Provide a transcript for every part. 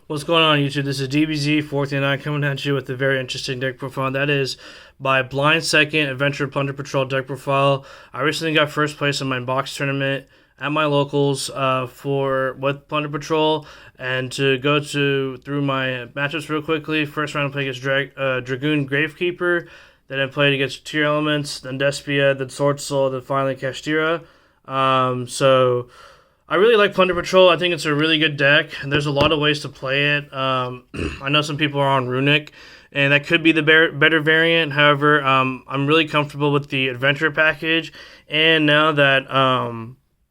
What's going on, YouTube? This is DBZ439 coming at you with a very interesting deck profile. That is my Blind Second Adventure Plunder Patrol deck profile. I recently got first place in my box tournament at my locals with Plunder Patrol. And to go through my matchups real quickly, first round I played against Dragoon Gravekeeper. Then I played against Tearlament, then Despia, then Swordsoul, then finally Kashtira. So I really like Plunder Patrol. I think it's a really good deck, and there's a lot of ways to play it. I know some people are on Runic, and that could be the better variant. However, I'm really comfortable with the Adventure package, and now that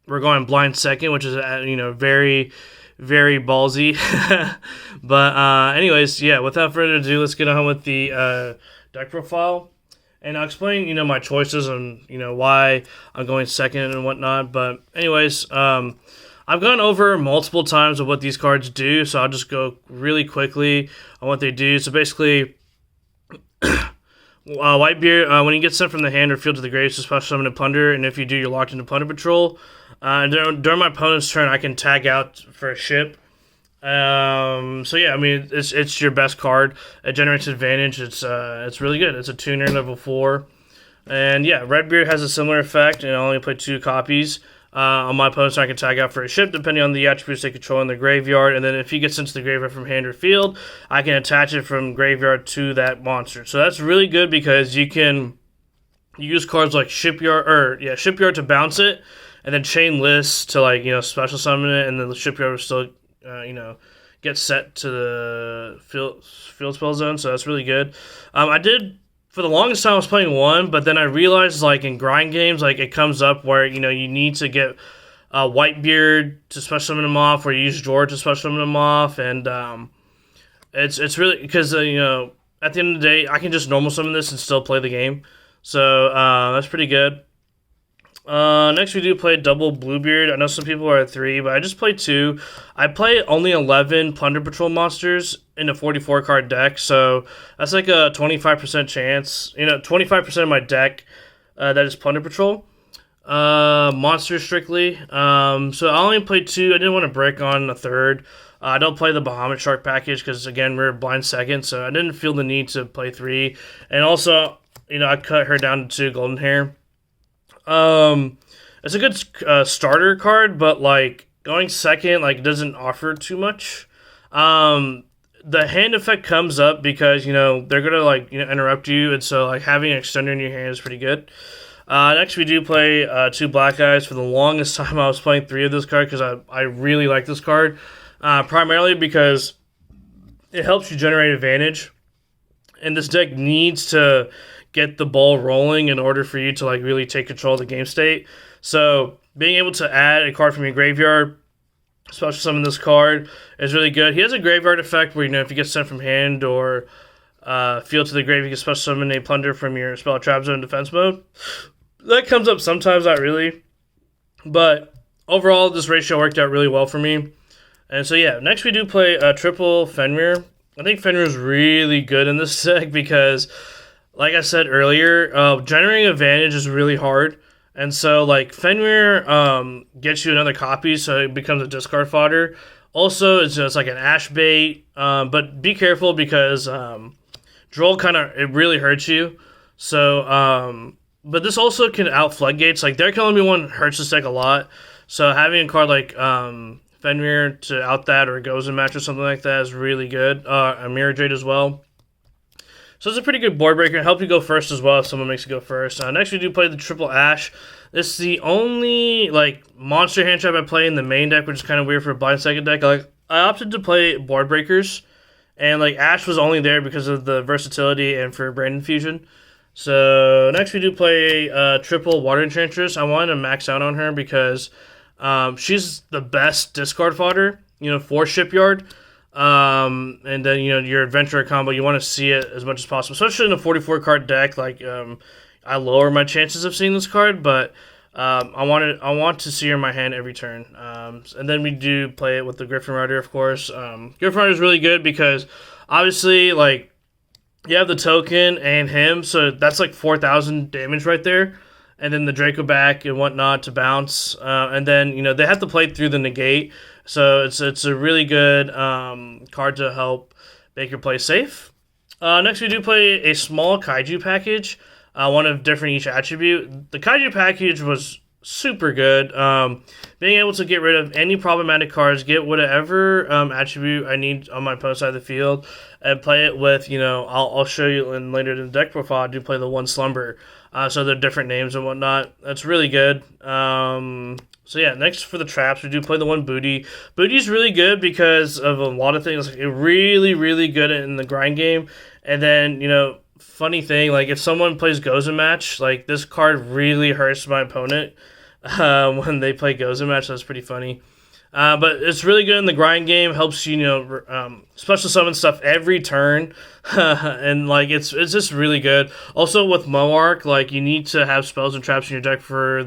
we're going Blind Second, which is very, very ballsy. But anyways, yeah. Without further ado, let's get on with the deck profile. And I'll explain, my choices and, why I'm going second and whatnot. But anyways, I've gone over multiple times of what these cards do, so I'll just go really quickly on what they do. So basically, Whitebeard, when you get sent from the hand or field to the grave, it's a special summon a Plunder, and if you do, you're locked into Plunder Patrol. During my opponent's turn, I can tag out for a ship. So yeah, I mean, it's your best card. It generates advantage. It's really good. It's a tuner level 4, and yeah, Redbeard has a similar effect, and I only play 2 copies. On my opponent's turn, I can tag out for a ship depending on the attributes they control in the graveyard, and then if he gets into the graveyard from hand or field, I can attach it from graveyard to that monster. So that's really good because you can use cards like Shipyarrrd to bounce it, and then chain lists to special summon it, and then the Shipyarrrd will still get set to the field spell zone, so that's really good. I did, for the longest time, I was playing 1, but then I realized, in grind games, it comes up where, you need to get Whitebeard to special summon him off, or you use George to special summon him off, and it's really, because, at the end of the day, I can just normal summon this and still play the game, so that's pretty good. Next we do play double Bluebeard. I know some people are at 3, but I just play 2. I play only 11 Plunder Patrol monsters in a 44 card deck, so that's like a 25% chance. 25% of my deck that is Plunder Patrol. Monsters strictly. So I only played 2. I didn't want to break on a third. I don't play the Bahamut Shark package because, again, we're blind second, so I didn't feel the need to play 3. And also, I cut her down to 2 Goldenhair. It's a good starter card, but going second doesn't offer too much. The hand effect comes up because they're gonna interrupt you, and so having an extender in your hand is pretty good. Next we do play 2 Blackeyes. For the longest time I was playing 3 of this card because I really like this card, primarily because it helps you generate advantage, and this deck needs to get the ball rolling in order for you to really take control of the game state. So being able to add a card from your graveyard, special summon this card, is really good. He has a graveyard effect where if you get sent from hand or field to the grave, you can special summon a Plunder from your spell trap zone defense mode. That comes up sometimes, not really, but overall this ratio worked out really well for me. And so yeah, next we do play triple Fenrir. I think Fenrir is really good in this deck because, like I said earlier, generating advantage is really hard. And so, Fenrir gets you another copy, so it becomes a discard fodder. Also, it's just like an ash bait, but be careful because Droll it really hurts you. So, but this also can out floodgates. Their killing me one hurts this deck a lot. So having a card like Fenrir to out that, or a Gozen match or something like that is really good. A Mirror Jade as well. So it's a pretty good board breaker. Help you go first as well if someone makes you go first. Next we do play the triple Ash. This is the only monster hand trap I play in the main deck, which is kind of weird for a blind second deck. I opted to play board breakers, and Ash was only there because of the versatility and for brain infusion. So next we do play triple Water Enchantress. I wanted to max out on her because she's the best discard fodder, for Shipyarrrd. And then your adventurer combo, you want to see it as much as possible, especially in a 44 card deck. I lower my chances of seeing this card, but I want to see her in my hand every turn. And then we do play it with the Gryphon Rider, of course. Gryphon Rider is really good because obviously you have the token and him, so that's 4,000 damage right there. And then the Dracoback and whatnot to bounce. And then, they have to play through the negate. So it's a really good card to help make your play safe. Next, we do play a small Kaiju package, one of different each attribute. The Kaiju package was super good. Being able to get rid of any problematic cards, get whatever attribute I need on my opponent's side of the field, and play it with, I'll show you later in the deck profile, I do play the one Slumber. So they're different names and whatnot. That's really good. So yeah, next for the traps, we do play the one Booty. Booty's really good because of a lot of things. It's really, really good in the grind game. And then, funny thing, like if someone plays Gozen Match, like this card really hurts my opponent when they play Gozen Match. That's pretty funny. But it's really good in the grind game. Helps you, special summon stuff every turn, and like it's just really good. Also with Moark, like you need to have spells and traps in your deck for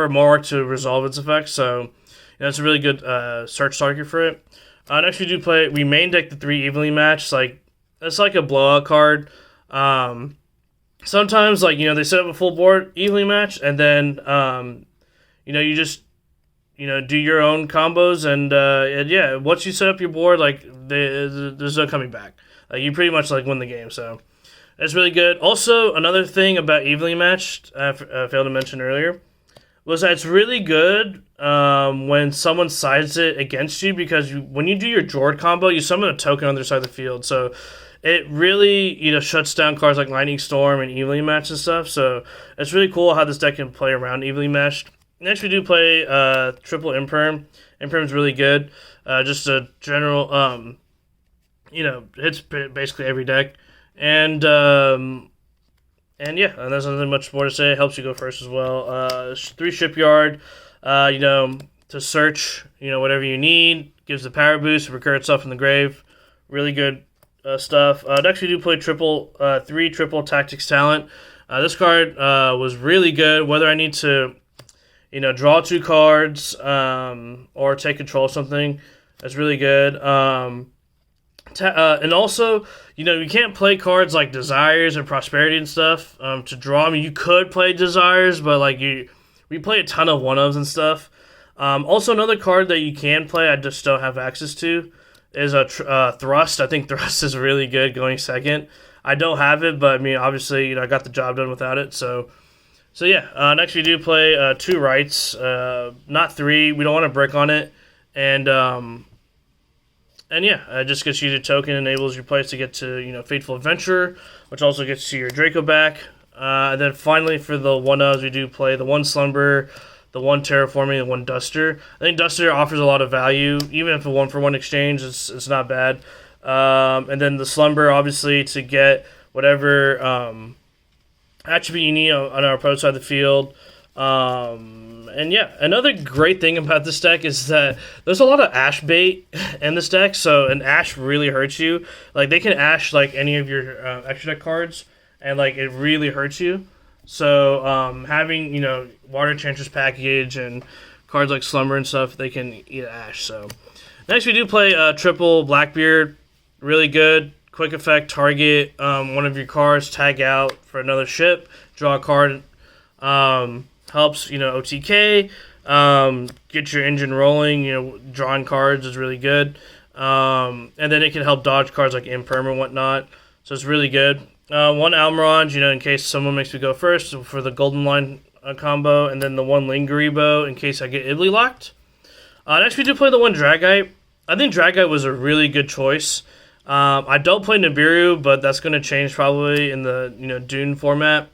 Moark to resolve its effects. So it's a really good search target for it. Next we main deck the 3 evenly matched. Like it's like a blowout card. Sometimes they set up a full board evenly matched, and then you just do your own combos, and yeah, once you set up your board, there's no coming back. Like you pretty much win the game. So it's really good. Also, another thing about evenly matched, I failed to mention earlier, was that it's really good when someone sides it against you, because when you do your Jord combo, you summon a token on the other side of the field. So it really shuts down cards like Lightning Storm and evenly matched and stuff. So it's really cool how this deck can play around evenly matched. Next, we do play triple Imperm. Imperm's really good. Just a general, hits basically every deck. And yeah, and there's nothing much more to say. It helps you go first as well. 3 Shipyarrrd, to search, whatever you need. Gives the power boost to recur itself in the grave. Really good stuff. Next, we do play 3 triple Tactics Talent. This card was really good. Whether I need to draw 2 cards, or take control of something. That's really good. And also, you can't play cards like Desires and Prosperity and stuff to draw. I mean, you could play Desires, but we play a ton of one-ofs and stuff. Also, another card that you can play, I just don't have access to, is a Thrust. I think Thrust is really good going second. I don't have it, but I mean, obviously, I got the job done without it, so yeah, next we do play 2 Rites, not 3. We don't want to brick on it, and yeah, it just gets you the token, enables your players to get to Fateful Adventure, which also gets you your Dracoback. And then finally for the 1-ofs, we do play the 1 Slumber, the 1 Terraforming, and 1 Duster. I think Duster offers a lot of value, even if a 1-for-1 exchange, it's not bad. And then the Slumber, obviously, to get whatever attribute you need on our opponent's side of the field. And yeah, another great thing about this deck is that there's a lot of Ash bait in this deck, so an Ash really hurts you. Like, they can Ash, any of your extra deck cards, and, it really hurts you. So, having, Water Enchantress package and cards like Slumber and stuff, they can eat Ash, so. Next, we do play triple Blackbeard. Really good. Quick effect, target one of your cards, tag out for another ship, draw a card, helps, OTK, get your engine rolling, drawing cards is really good, and then it can help dodge cards like Imperm and whatnot, so it's really good. 1 Almirage, in case someone makes me go first for the Golden Line combo, and then the 1 Lingeribo in case I get Ibly locked. Next, we do play the 1 Dragite. I think Dragite was a really good choice. I don't play Nibiru, but that's going to change probably in the Dune format.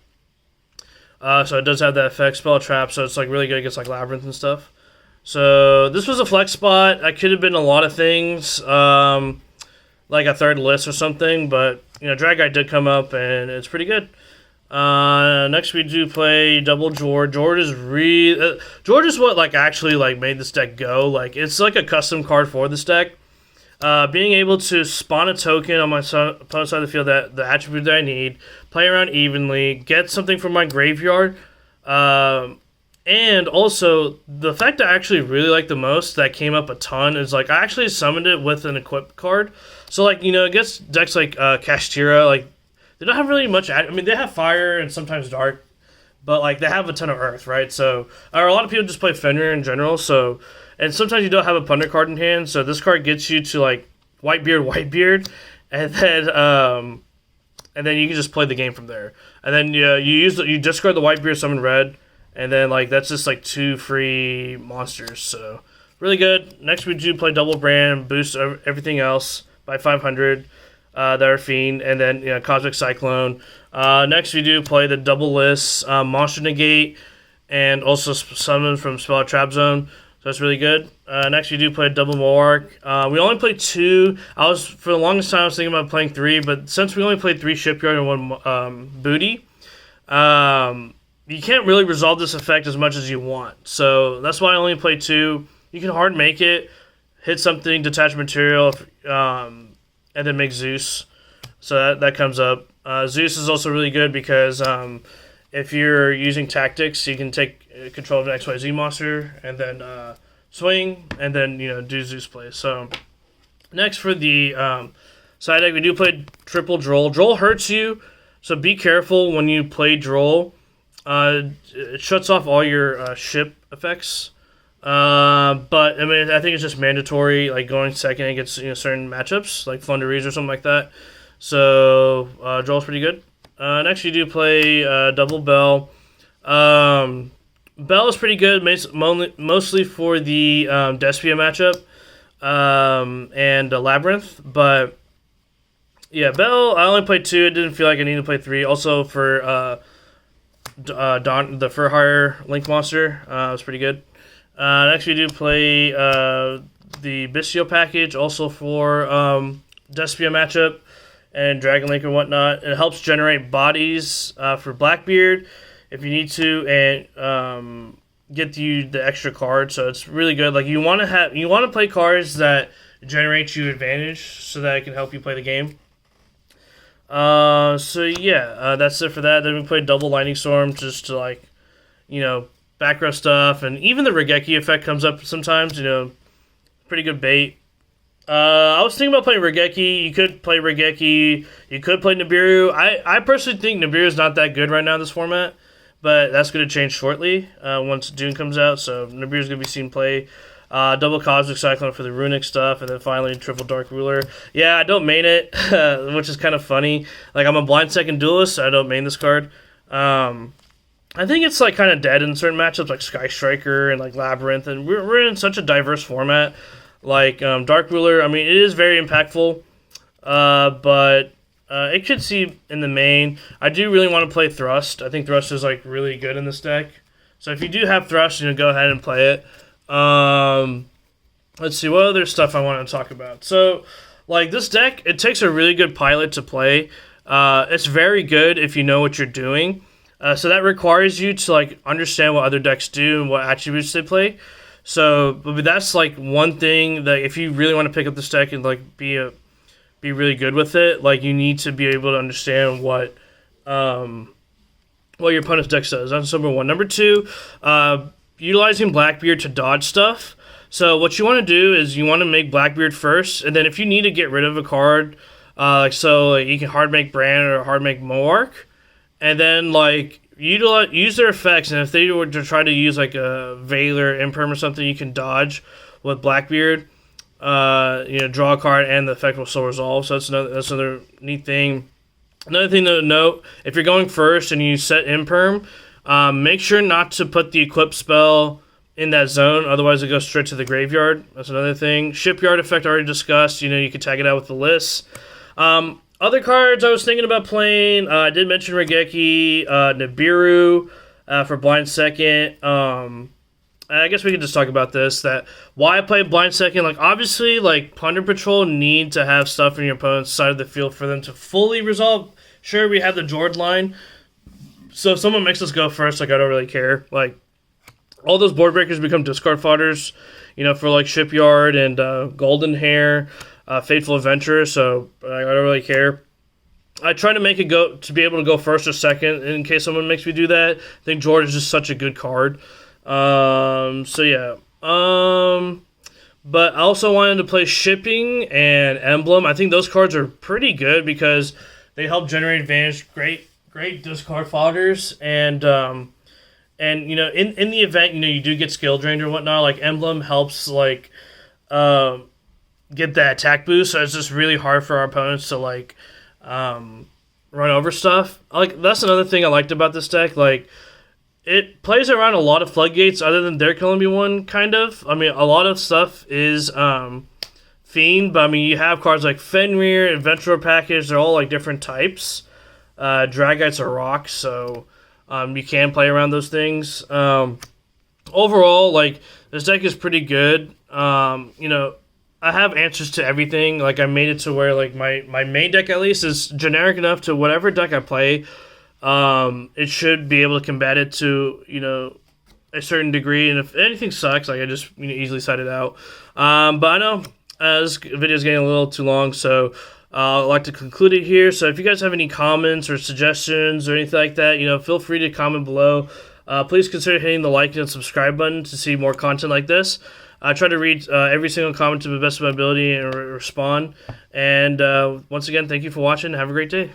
So it does have that effect spell trap, so it's really good against Labyrinth and stuff. So this was a flex spot. I could have been a lot of things, like a third list or something, but Dragite did come up and it's pretty good. Next we do play double Jord. Jord is Jord is what actually made this deck go. It's a custom card for this deck. Being able to spawn a token on my opponent's side of the field, that the attribute that I need, play around evenly, get something from my graveyard, and also the fact that I actually really like the most that came up a ton is I actually summoned it with an equip card. So against decks like Kashtira, they don't have really much. I mean, they have fire and sometimes dark, but they have a ton of earth, right? So a lot of people just play Fenrir in general, so and sometimes you don't have a Plunder card in hand, so this card gets you to like Whitebeard, and then you can just play the game from there. And then you discard the Whitebeard, summon red, and then like that's just like 2 free monsters. So really good. Next we do play Double Brand, boost everything else by 500 that are Fiend, and then Cosmic Cyclone. Next we do play the double list, Monster Negate, and also summon from Spell Trap Zone. So that's really good. Next, we do play double Moark. We only played 2. For the longest time, I was thinking about playing 3, but since we only played 3 Shipyarrrd and 1 Booty, you can't really resolve this effect as much as you want. So that's why I only played 2. You can hard make it, hit something, detach material, and then make Zeus. So that comes up. Zeus is also really good because if you're using tactics, you can take control of an XYZ monster and then swing and then do Zeus plays. So next for the side deck, we do play triple Droll. Droll hurts you, so be careful when you play Droll. It shuts off all your ship effects. But I mean, I think it's just mandatory, like going second against certain matchups, like Flunderies or something like that. So Droll's pretty good. Next, you do play double Bell. Bell is pretty good, mostly for the Despia matchup and Labyrinth. But yeah, Bell, I only played 2. It didn't feel like I needed to play 3. Also for the Furhire Link monster, it was pretty good. Next, we do play the Bestial package, also for Despia matchup and Dragon Link and whatnot. It helps generate bodies for Blackbeard if you need to, and get you the extra card. So it's really good. Like you want to play cards that generate you advantage, so that it can help you play the game. So yeah, that's it for that. Then we played double Lightning Storm just to back row stuff, and even the Raigeki effect comes up sometimes. Pretty good bait. I was thinking about playing Raigeki. You could play Raigeki. You could play Nibiru. I personally think Nibiru is not that good right now in this format, but that's going to change shortly once Dune comes out. So Nibiru is going to be seen play. Double Cosmic Cyclone for the Runic stuff, and then finally Triple Dark Ruler. Yeah, I don't main it, which is kind of funny. Like, I'm a blind second duelist, so I don't main this card. I think it's like kind of dead in certain matchups, like Sky Striker and like Labyrinth, and we're in such a diverse format. Like Dark Ruler, I mean, it is very impactful, but it could see in the main. I do really want to play Thrust. I think Thrust is like really good in this deck. So if you do have Thrust, go ahead and play it. Let's see, what other stuff I want to talk about. So, like, this deck, it takes a really good pilot to play. It's very good if you know what you're doing. So that requires you to, like, understand what other decks do and what attributes they play. So, but that's, like, one thing that if you really want to pick up this deck and, like, be really good with it, like, you need to be able to understand what your opponent's deck says. That's number one. Number two, utilizing Blackbeard to dodge stuff. So what you want to do is you want to make Blackbeard first, and then if you need to get rid of a card, you can hard make Brand or hard make Moark, and then like use their effects. And if they were to try to use like a Veiler, Imperm or something, you can dodge with Blackbeard. Draw a card and the effect will still resolve. So that's another neat thing. Another thing to note: if you're going first and you set Imperm, make sure not to put the equip spell in that zone, otherwise it goes straight to the graveyard. That's another thing. Shipyarrrd effect already discussed. You can tag it out with the list. Other cards I was thinking about playing, I did mention Raigeki, Nibiru for blind second. I guess we can just talk about this. That why I play blind second. Like obviously, like Plunder Patrol need to have stuff in your opponent's side of the field for them to fully resolve. Sure, we have the Jord line. So if someone makes us go first, like I don't really care. Like all those board breakers become discard fodders, for like Shipyarrrd and Goldenhair, Fateful Adventure. So I don't really care. I try to make it go to be able to go first or second in case someone makes me do that. I think Jord is just such a good card. So yeah. But I also wanted to play Shipping and Emblem. I think those cards are pretty good because they help generate advantage. Great discard fodders, and And in the event you do get skill drained or whatnot, like Emblem helps like get that attack boost. So it's just really hard for our opponents to like run over stuff. Like that's another thing I liked about this deck. Like it plays around a lot of floodgates other than There Can Only Be One, kind of. I mean, a lot of stuff is Fiend, but I mean, you have cards like Fenrir, Adventurer Package, they're all like different types. Dragites are rocks, so you can play around those things. Overall, like, this deck is pretty good. I have answers to everything. Like, I made it to where, like, my main deck, at least, is generic enough to whatever deck I play. It should be able to combat it to, a certain degree. And if anything sucks, like, I just easily side it out. But I know this video is getting a little too long, so I'd like to conclude it here. So if you guys have any comments or suggestions or anything like that, feel free to comment below. Please consider hitting the like and subscribe button to see more content like this. I try to read every single comment to the best of my ability and respond. And once again, thank you for watching. Have a great day.